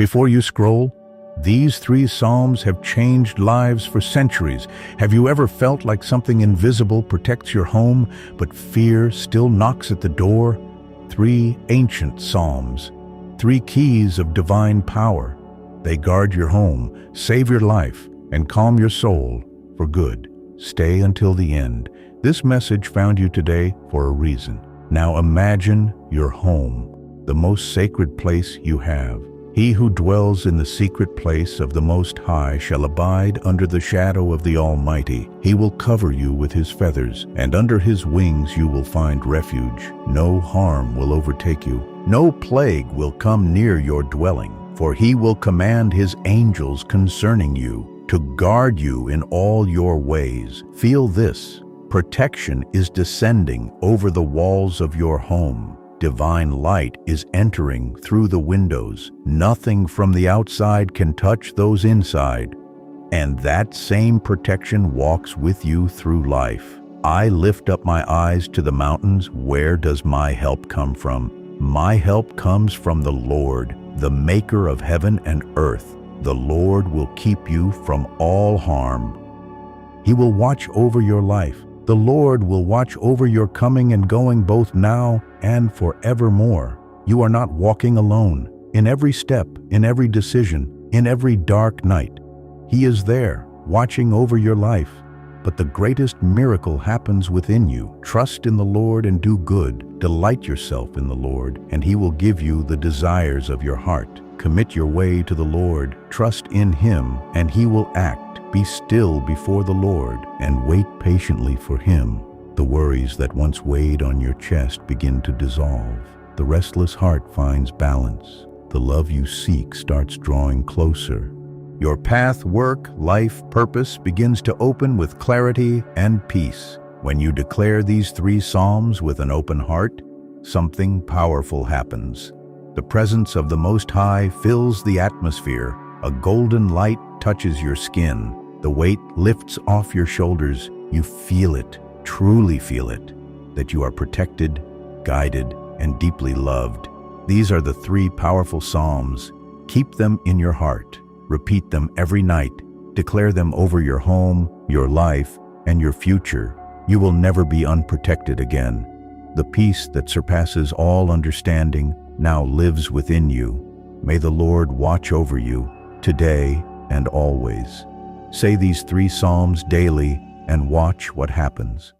Before you scroll, these 3 Psalms have changed lives for centuries. Have you ever felt like something invisible protects your home, but fear still knocks at the door? 3 ancient Psalms, 3 keys of divine power. They guard your home, save your life, and calm your soul for good. Stay until the end. This message found you today for a reason. Now imagine your home, the most sacred place you have. He who dwells in the secret place of the Most High shall abide under the shadow of the Almighty. He will cover you with his feathers, and under his wings you will find refuge. No harm will overtake you. No plague will come near your dwelling, for he will command his angels concerning you, to guard you in all your ways. Feel this: protection is descending over the walls of your home. Divine light is entering through the windows. Nothing from the outside can touch those inside. And that same protection walks with you through life. I lift up my eyes to the mountains. Where does my help come from? My help comes from the Lord, the maker of heaven and earth. The Lord will keep you from all harm. He will watch over your life. The Lord will watch over your coming and going, both now and forevermore. You are not walking alone. In every step, in every decision, in every dark night, he is there, watching over your life. But the greatest miracle happens within you. Trust in the Lord and do good. Delight yourself in the Lord, and he will give you the desires of your heart. Commit your way to the Lord. Trust in him, and he will act. Be still before the Lord and wait patiently for him. The worries that once weighed on your chest begin to dissolve. The restless heart finds balance. The love you seek starts drawing closer. Your path, work, life, purpose begins to open with clarity and peace. When you declare these 3 Psalms with an open heart, something powerful happens. The presence of the Most High fills the atmosphere. A golden light touches your skin. The weight lifts off your shoulders. You feel it, truly feel it, that you are protected, guided, and deeply loved. These are the 3 powerful Psalms. Keep them in your heart. Repeat them every night. Declare them over your home, your life, and your future. You will never be unprotected again. The peace that surpasses all understanding now lives within you. May the Lord watch over you today and always. Say these 3 Psalms daily and watch what happens.